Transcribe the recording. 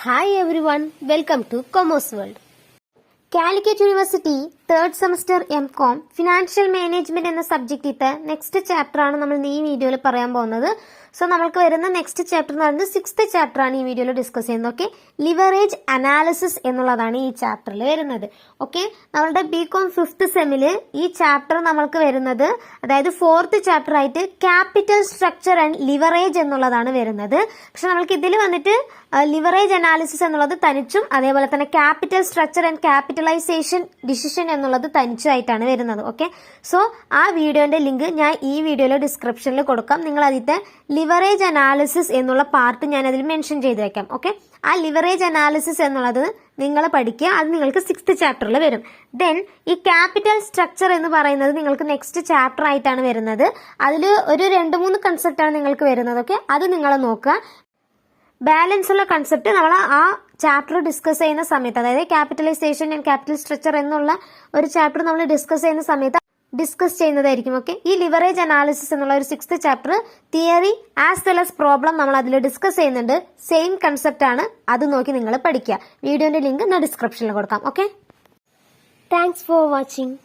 Hi everyone, welcome to Commerce World. Calicut university third semester MCom financial management എന്ന സബ്ജക്റ്റിത്തെ next chapter ആണ് നമ്മൾ ഈ വീഡിയോയിൽ പറയാൻ പോകുന്നത്. സോ നമ്മൾക്ക് വരുന്ന നെക്സ്റ്റ് ചാപ്റ്റർ എന്ന് പറയുന്നത് 6th ചാപ്റ്റർ ആണ് ഈ വീഡിയോയിൽ ഡിസ്കസ് ചെയ്യുന്നത്. ഓക്കെ, ലിവറേജ് അനാലിസിസ് എന്നുള്ളതാണ് ഈ ചാപ്റ്ററിൽ വരുന്നത്. ഓക്കെ, നമ്മളുടെ ബികോം 5th സെമ്മിൽ ഈ ചാപ്റ്റർ നമ്മൾക്ക് വരുന്നത്, അതായത് 4th ചാപ്റ്റർ ആയിട്ട് ക്യാപിറ്റൽ സ്ട്രക്ചർ ആൻഡ് ലിവറേജ് എന്നുള്ളതാണ് വരുന്നത്. പക്ഷെ നമ്മൾക്ക് ഇതിൽ വന്നിട്ട് ലിവറേജ് അനാലിസിസ് എന്നുള്ളത് തനിച്ചും അതേപോലെ തന്നെ capital structure and capitalization decision എന്നുള്ളത് തനിച്ചുമായിട്ടാണ് വരുന്നത്. ഓക്കെ, സോ ആ വീഡിയോന്റെ ലിങ്ക് ഞാൻ ഈ വീഡിയോയിലെ ഡിസ്ക്രിപ്ഷനിൽ കൊടുക്കാം. നിങ്ങൾ അതിന്റെ ലിവറേജ് അനാലിസിസ് എന്നുള്ള പാർട്ട് ഞാൻ അതിൽ മെൻഷൻ ചെയ്ത് വെക്കാം. ഓക്കെ, ആ ലിവറേജ് അനാലിസിസ് എന്നുള്ളത് നിങ്ങൾ പഠിക്കുക, അത് നിങ്ങൾക്ക് 6th ചാപ്റ്ററിൽ വരും. ദെൻ ഈ ക്യാപിറ്റൽ സ്ട്രക്ചർ എന്ന് പറയുന്നത് നിങ്ങൾക്ക് നെക്സ്റ്റ് ചാപ്റ്റർ ആയിട്ടാണ് വരുന്നത്. അതിൽ ഒരു 2-3 കൺസെപ്റ്റ് ആണ് നിങ്ങൾക്ക് വരുന്നത്. ഓക്കെ, അത് നിങ്ങൾ നോക്കുക. ബാലൻസ് ഉള്ള കൺസെപ്റ്റ് നമ്മൾ ആ ചാപ്റ്റർ ഡിസ്കസ് ചെയ്യുന്ന സമയത്ത്, അതായത് ക്യാപിറ്റലൈസേഷൻ ആൻഡ് ക്യാപിറ്റൽ സ്ട്രക്ചർ എന്നുള്ള ഒരു ചാപ്റ്റർ നമ്മൾ ഡിസ്കസ് ചെയ്യുന്ന സമയത്ത് ഡിസ്കസ് ചെയ്യുന്നതായിരിക്കും. ഓക്കെ, ഈ ലിവറേജ് അനാലിസിസ് എന്നുള്ള ഒരു 6th chapter theory as well as problem നമ്മൾ അതിൽ ഡിസ്കസ് ചെയ്യുന്നുണ്ട്. സെയിം കൺസെപ്റ്റ് ആണ്, അത് നോക്കി നിങ്ങൾ പഠിക്കുക. വീഡിയോന്റെ ലിങ്ക് ഞാൻ ഡിസ്ക്രിപ്ഷനിൽ കൊടുക്കാം. Okay, thanks for watching.